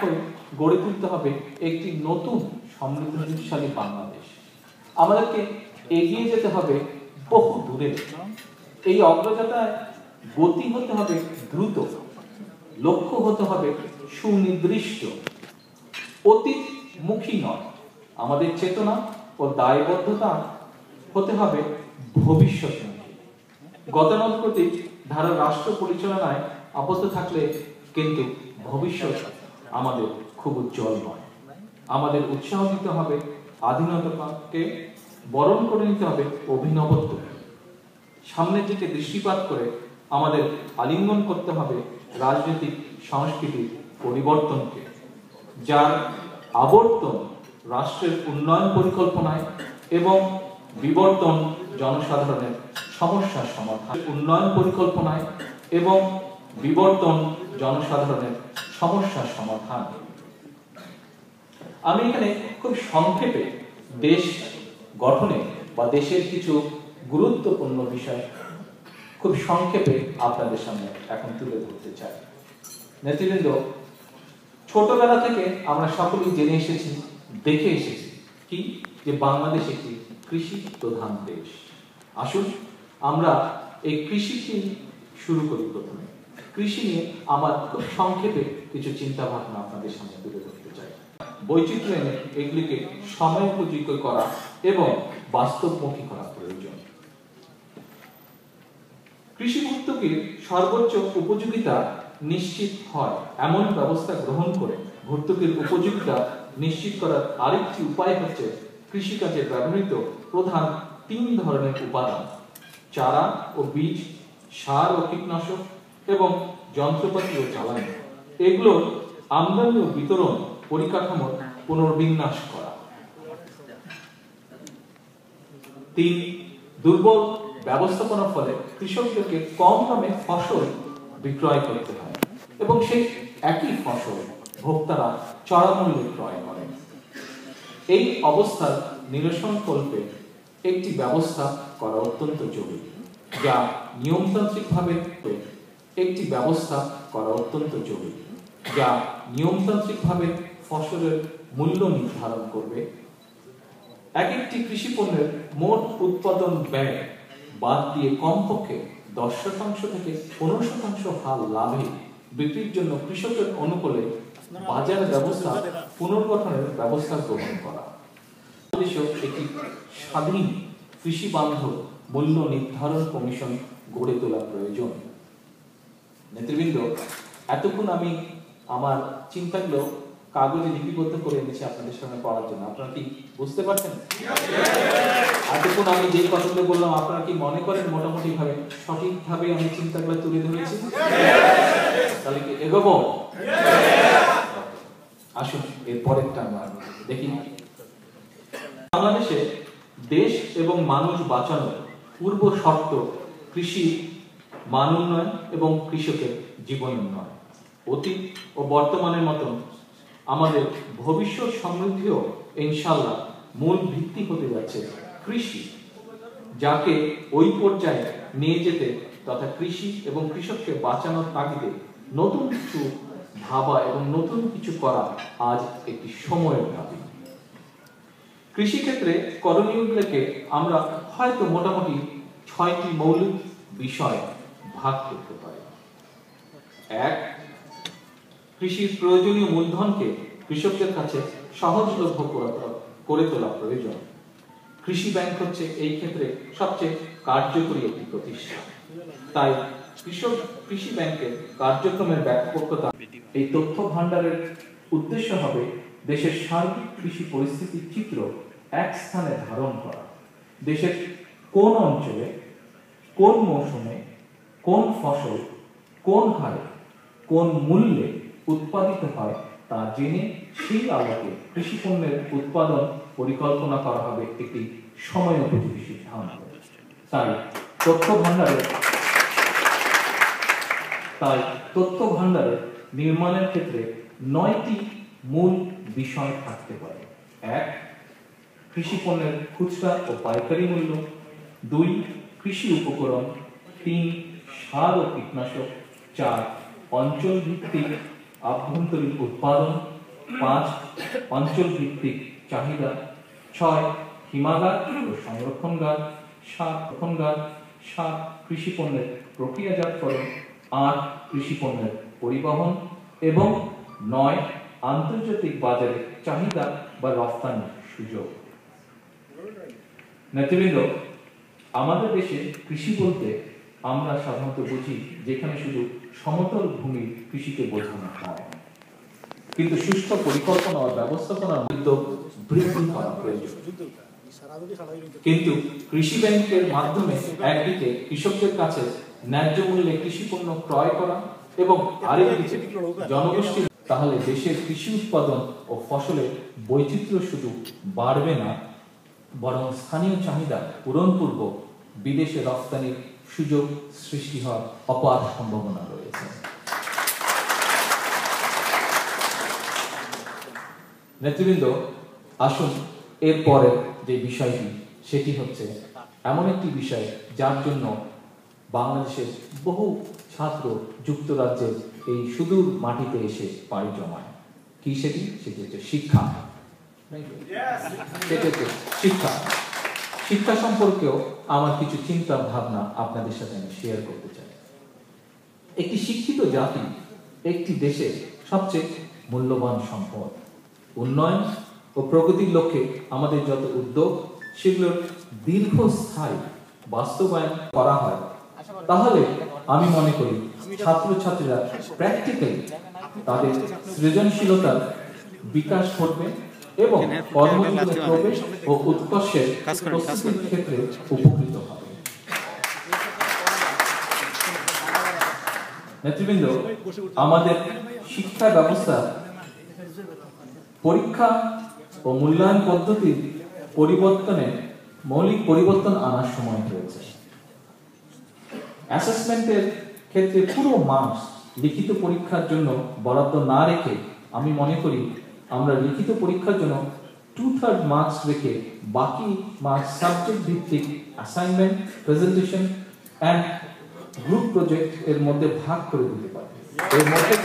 হয়ে গড়ে তুলতে হবে একটি নতুন সমৃদ্ধশালী বাংলাদেশ। আমাদেরকে এগিয়ে যেতে হবে বহু দূরে। এই অগ্রযাত্রায় গতি হতে হবে দ্রুত, লক্ষ্য হতে হবে সুনির্দিষ্ট, অতীতমুখী নয়। আমাদের চেতনা ও দায়বদ্ধতা হতে হবে ভবিষ্যৎমুখী। গতানুগতিক ধারা রাষ্ট্র পরিচালনায় আবদ্ধ থাকলে কিন্তু ভবিষ্যৎ আমাদের খুব উজ্জ্বল নয়। আমাদের উৎসাহ দিতে হবে আধুনিকতাকে, বরণ করে নিতে হবে অভিনবত্বকে। সামনের দিকে দৃষ্টিপাত করে আমাদের আলিঙ্গন করতে হবে রাজনৈতিক সংস্কৃতির পরিবর্তনকে, যার আবর্তন রাষ্ট্রের উন্নয়ন পরিকল্পনায় এবং বিবর্তন জনসাধারণের সমস্যার সমাধান। উন্নয়ন পরিকল্পনায় এবং বিবর্তন জনসাধারণের সমস্যার সমাধান। আমি এখানে খুব সংক্ষেপে দেশ গঠনে বা দেশের কিছু গুরুত্বপূর্ণ বিষয় খুব সংক্ষেপে আপনাদের সামনে এখন তুলে ধরতে চাই। নেতৃবৃন্দ, ছোটবেলা থেকে আমরা সকলেই জেনে এসেছি, দেখে এসেছি কি যে বাংলাদেশ একটি কৃষি প্রধান দেশ। আসুন আমরা এই কৃষিকে শুরু করি। প্রথমে কৃষি নিয়ে আমার খুব সংক্ষেপে কিছু চিন্তা ভাবনা আপনাদের সামনে তুলে ধরতে চাই। বৈচিত্র্য এনে এগুলিকে সময় উপযোগী করা এবং বাস্তবমুখী করা প্রয়োজন। কৃষি ভর্তুকির সর্বোচ্চ উপযোগিতা নিশ্চিত হয় এমন ব্যবস্থা গ্রহণ করে ভর্তুকির উপযোগিতা নিশ্চিত করার আরেকটি উপায় হচ্ছে কৃষিকাজে ব্যবহৃত প্রধান 3 ধরনের উপাদান: চারা ও বীজ, সার ও কীটনাশক এবং যন্ত্রপাতি ও জ্বালানি। এগুলোর আমদানি ও বিতরণ পরিকাঠামোর পুনর্বিন্যাস করা। 3, দুর্বল ব্যবস্থাপনার ফলে কৃষকদেরকে কম দামে ফসল বিক্রয় করতে হয় এবং সেই একই ফসল ভোক্তারা চড়া মূল্যে ক্রয় করেন। এই অবস্থার নিরসনকল্পে একটি ব্যবস্থা করা অত্যন্ত জরুরি, যা নিয়মতান্ত্রিকভাবে ফসলের মূল্য নির্ধারণ করবে। এক একটি কৃষি পণ্যের মোট উৎপাদন ব্যয় বাদ দিয়ে কমপক্ষে 10% থেকে 15% হার লাভে বিক্রির জন্য কৃষকের অনুকূলে বাজার ব্যবস্থা পুনর্গঠনের ব্যবস্থা গ্রহণ করা। একটি স্বাধীন কৃষি বান্ধব মূল্য নির্ধারণ কমিশন গড়ে তোলা প্রয়োজন। নেতৃবৃন্দ, এতক্ষণ আমি আমার চিন্তাগুলো কাগজে লিপিবদ্ধ করে এনেছি আপনাদের সামনে পড়ার জন্য। আপনারা কি বুঝতে পারছেন? এতক্ষণ আমি যে কথাগুলো বললাম আপনারা কি মনে করেন মোটামুটি ভাবে সঠিকভাবে আমি চিন্তাগুলো তুলে ধরেছি? তাহলে কি এগোবো? আসুন এর পরেরটা আমরা দেখি। বাংলাদেশে দেশ এবং মানুষ বাঁচানোর পূর্ব শর্ত কৃষি মান উন্নয়ন এবং কৃষকের জীবন উন্নয়ন। অতীত ও বর্তমানের মতন আমাদের ভবিষ্যৎ সমৃদ্ধিও ইনশাআল্লাহ মূল ভিত্তি হতে যাচ্ছে কৃষি, যাকে ওই পর্যায়ে নিয়ে যেতে তথা কৃষি এবং কৃষককে বাঁচানোর তাগিদে নতুন কিছু ভাবা এবং নতুন কিছু করা আজ একটি সময়ের দাবি। কৃষিক্ষেত্রে করণীয়গুলোকে আমরা হয়তো মোটামুটি 6টি মৌলিক বিষয় ভাগ করতে পারি। 1, কৃষির প্রয়োজনীয় মূলধনকে কৃষকদের কাছে সহজলভ্য করে তোলা প্রয়োজন। কৃষি ব্যাংক হচ্ছে এই ক্ষেত্রে সবচেয়ে কার্যকরী একটি প্রতিষ্ঠান। তাই কৃষি ব্যাংকের কার্যক্রমের ব্যাপকতা, এই তথ্য ভান্ডারের উদ্দেশ্য হবে দেশের সার্বিক কৃষি পরিস্থিতির চিত্র এক স্থানে ধারণ করা। দেশের কোন অঞ্চলে, কোন মৌসুমে, কোন ফসল, কোন হারে, কোন মূল্যে উৎপাদিত হয় তা জেনে সেই আলোকে কৃষি পণ্যের উৎপাদন পরিকল্পনা করা হবে একটি সময় উপযোগী সিদ্ধান্ত। তাই তথ্য ভান্ডারের নির্মাণের ক্ষেত্রে 9টি মূল বিষয় থাকতে পারে। 1, কৃষি পণ্যের খুচরা ও পাইকারি মূল্য। 2, কৃষি উপকরণ। 3, সার ও কীটনাশক। 4, অঞ্চল ভিত্তিক আভ্যন্তরীণ উৎপাদন, 5 অঞ্চল ভিত্তিক চাহিদা, 6 হিমাগার ও সংরক্ষণগার, 7 কৃষি পণ্যের প্রক্রিয়াজাতকরণ, 8 কৃষি পণ্যের পরিবহন এবং 9 আন্তর্জাতিক বাজারে চাহিদা বা রফতানির সুযোগ। নেতৃবৃন্দ, আমাদের দেশে কৃষি বলতে আমরা সাধারণত বুঝি যেখানে শুধু সমতল ভূমির কৃষিকে বোঝানো হয়, কিন্তু সুস্থ পরিকল্পনা ও ব্যবস্থাপনার উদ্যোগ বৃদ্ধি করা প্রয়োজন। কিন্তু কৃষি ব্যাংকের মাধ্যমে একদিকে কৃষকদের কাছে ন্যায্য মূল্যে কৃষি পণ্য ক্রয় করা এবং আরেকদিকে জনগোষ্ঠী, তাহলে দেশের কৃষি উৎপাদন ও ফসলের বৈচিত্র্য শুধু বাড়বে না, বরং স্থানীয় চাহিদা পূরণপূর্বক বিদেশে রফতানির সুযোগ সৃষ্টি হওয়ার অপার সম্ভাবনা রয়েছে। নেতৃবৃন্দ, আসুন এরপরে যে বিষয়টি সেটি হচ্ছে এমন একটি বিষয় যার জন্য বাংলাদেশের বহু ছাত্র যুক্তরাজ্যের এই সুদূর মাটিতে এসে পাড়ি জমায়। কি সেটি? সেটি হচ্ছে শিক্ষা। শিক্ষা শিক্ষা সম্পর্কেও আমার কিছু চিন্তা ভাবনা আপনাদের সাথে আমি শেয়ার করতে চাই। একটি শিক্ষিত জাতি একটি দেশের সবচেয়ে মূল্যবান সম্পদ। উন্নয়ন ও প্রগতির লক্ষ্যে আমাদের যত উদ্যোগ সেগুলোর দীর্ঘস্থায়ী বাস্তবায়ন করা হয়, তাহলে আমি মনে করি ছাত্রছাত্রীরা প্র্যাকটিক্যালি তাদের সৃজনশীলতার বিকাশ ঘটবে এবং কর্মজীবনে প্রবেশ ও উৎকর্ষের প্রস্তুতির ক্ষেত্রে উপকৃত হবে। নেতৃবৃন্দ, আমাদের শিক্ষা ব্যবস্থা পরীক্ষা ও মূল্যায়ন পদ্ধতির পরিবর্তনে মৌলিক পরিবর্তন আনার সময় হয়েছে। অ্যাসেসমেন্টের ক্ষেত্রে পুরো মার্কস লিখিত পরীক্ষার জন্য বরাদ্দ না রেখে আমি মনে করি আমরা লিখিত পরীক্ষার জন্য 2/3 মার্কস রেখে বাকি মার্কস সাবজেক্ট ভিত্তিক assignment, presentation and group project এর মধ্যে ভাগ করে দিতে পারি। এর মধ্যে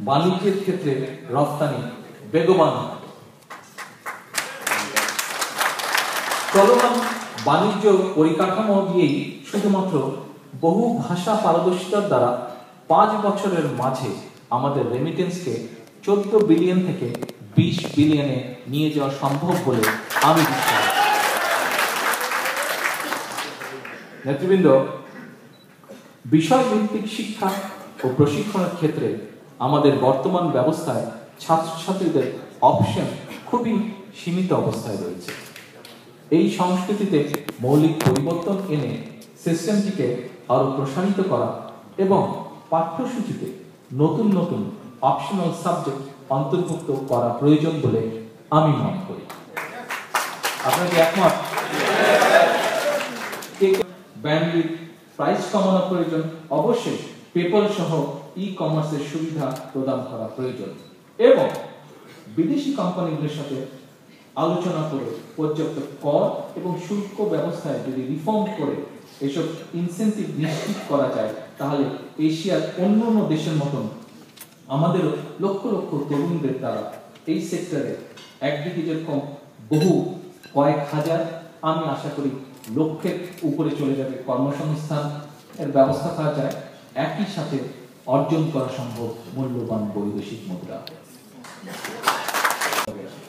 বাণিজ্যের ক্ষেত্রে রফতানি বেগবান চলমান বাণিজ্য পরিকাঠামো দিয়েই শুধুমাত্র বহু ভাষা পারদর্শিতার দ্বারা 5 বছরের মাঝে আমাদের রেমিটেন্সকে 14 বিলিয়ন থেকে 20 বিলিয়নে নিয়ে যাওয়া সম্ভব বলে আমি বিশ্বাস। নেতৃবৃন্দ, বিষয়ভিত্তিক শিক্ষা ও প্রশিক্ষণের ক্ষেত্রে আমাদের বর্তমান ব্যবস্থায় ছাত্রছাত্রীদের অপশন খুবই সীমিত অবস্থায় রয়েছে। এই সংস্কৃতিতে মৌলিক পরিবর্তন এনে সিস্টেমটিকে আরো প্রসারিত করা এবং পাঠ্যসূচিতে নতুন নতুন অপশনাল সাবজেক্ট অন্তর্ভুক্ত করা প্রয়োজন বলে আমি মনে করি। আপনাকে একমত? ব্যান্ডউইথ প্রাইস কমানো প্রয়োজন, অবশ্যই পেপাল সহ ই-কমার্সের সুবিধা প্রদান করা প্রয়োজন এবং বিদেশি কোম্পানিগুলোর সাথে আলোচনা করে পর্যাপ্ত কর এবং শুল্ক ব্যবস্থায় যদি রিফর্ম করে এসব ইনসেন্টিভ নিশ্চিত করা যায়, তাহলে এশিয়ার অন্যান্য দেশের মতন আমাদের লক্ষ লক্ষ তরুণদের দ্বারা এই সেক্টরে একদিকে যেরকম বহু কয়েক হাজার, আমি আশা করি লক্ষের উপরে চলে যাবে কর্মসংস্থান এর ব্যবস্থা করা যায়, একই সাথে অর্জন করা সম্ভব মূল্যবান বৈদেশিক মুদ্রা।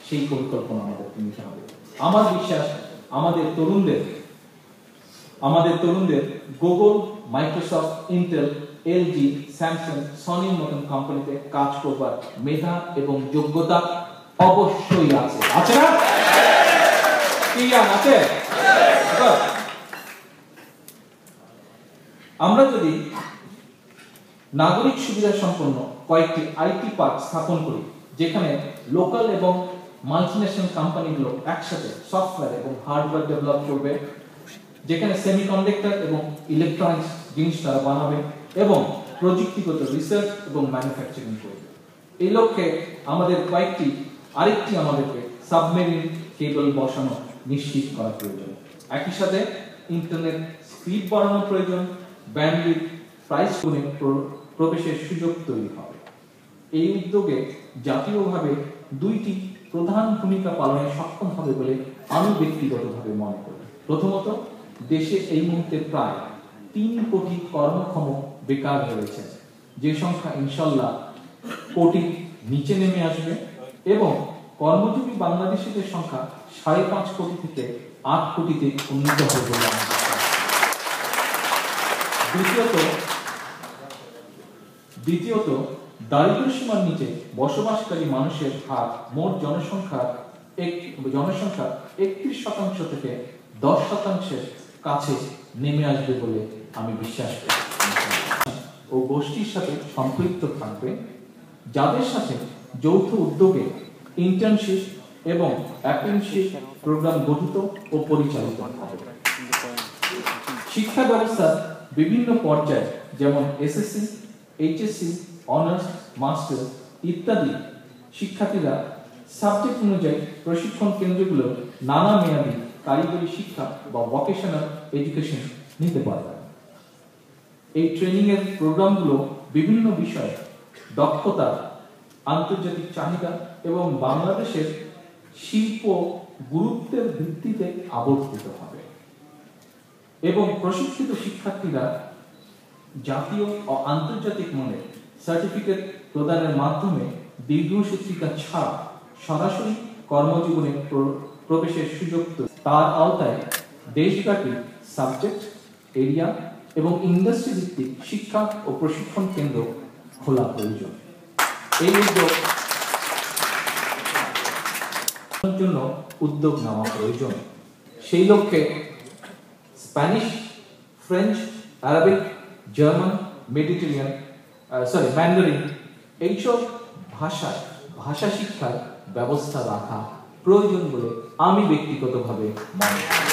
সেই পরিকল্পনা আমাদের নিতে হবে। আমার বিশ্বাস আমাদের তরুণদের Google, Microsoft, Intel, LG, Samsung, সনির মতন কোম্পানিতে কাজ করবার মেধা এবং যোগ্যতা অবশ্যই আছে। আছে না? কি জ্ঞান আছে? আমরা যদি নাগরিক সুবিধা সম্পন্ন কয়েকটি আইটি পার্ক স্থাপন করি, যেখানে লোকাল এবং মাল্টিন্যাশনাল কোম্পানিগুলো একসাথে সফটওয়্যার এবং হার্ডওয়্যার ডেভেলপ করবে, যেখানে সেমিকন্ডাক্টর এবং ইলেকট্রনিক্স জিনিস তারা বানাবে এবং প্রযুক্তিগত রিসার্চ এবং ম্যানুফ্যাকচারিং করবে। এই লক্ষ্যে আমাদের আরেকটি আমাদেরকে সাবমেরিন কেবল বসানো নিশ্চিত করা প্রয়োজন। একই সাথে ইন্টারনেট স্পিড বাড়ানো প্রয়োজন, ব্যান্ডউইথ প্রাইস গুণে প্রবেশের সুযোগ তৈরি হবে। এই উদ্যোগে জাতীয়ভাবে দুইটি প্রধান ভূমিকা পালনে সক্ষম হবে বলে আমি ব্যক্তিগতভাবে মনে করি। প্রথমত, দেশে এই মুহূর্তে প্রায় 3 কোটি কর্মক্ষম বেকার রয়েছে, যে সংখ্যা ইনশাল্লাহ কোটির নিচে নেমে আসবে এবং কর্মজীবী বাংলাদেশিদের সংখ্যা 5.5 কোটি থেকে 8 কোটিতে উন্নীত হবে বলে আমি দ্বিতীয়ত, দারিদ্র সীমার নিচে বসবাসকারী মানুষের হার মোট জনসংখ্যার 31% থেকে 10% কাছে নেমে আসবে বলে আমি বিশ্বাস করি ও গোষ্ঠীর সাথে সম্পৃক্ত থাকবে, যাদের সাথে যৌথ উদ্যোগে ইন্টার্নশিপ এবং অ্যাপ্রেন্টিসশিপ প্রোগ্রাম গঠিত ও পরিচালিত হবে। শিক্ষা ব্যবস্থার বিভিন্ন পর্যায়ে যেমন এসএসসি, এইচএসসি, অনার্স, মাস্টার ইত্যাদি শিক্ষার্থীরা সাবজেক্ট অনুযায়ী প্রশিক্ষণ কেন্দ্রগুলো নানা মেয়াদী কারিগরি শিক্ষা বা ভোকেশনাল এডুকেশন নিতে পারবে। এই ট্রেনিং এর প্রোগ্রামগুলো বিভিন্ন বিষয়ে দক্ষতা, আন্তর্জাতিক চাহিদা এবং বাংলাদেশের শিল্প গুরুত্বের ভিত্তিতে আবর্তিত হবে এবং প্রশিক্ষিত শিক্ষার্থীরা জাতীয় ও আন্তর্জাতিক মানের সার্টিফিকেট প্রদানের মাধ্যমে দীর্ঘসূত্রিকা ছাড়া সরাসরি কর্মজীবনে প্রবেশের সুযোগ তার আওতায় দেশব্যাপী সাবজেক্ট এরিয়া এবং ইন্ডাস্ট্রি ভিত্তিক শিক্ষা ও প্রশিক্ষণ কেন্দ্র খোলা প্রয়োজন। এই জন্য উদ্যোগ নেওয়া প্রয়োজন। সেই লক্ষ্যে Spanish, French, Arabic, German, Mandarin এইসব ভাষা শিক্ষার ব্যবস্থা রাখা প্রয়োজন বলে আমি ব্যক্তিগতভাবে মনে করি।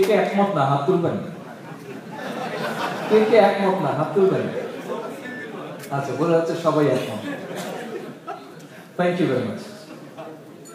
কে একমত না হাত তুলবেন? কে একমত না হাত তুলবেন? আচ্ছা, বলে যাচ্ছে সবাই একমত। Thank you very much.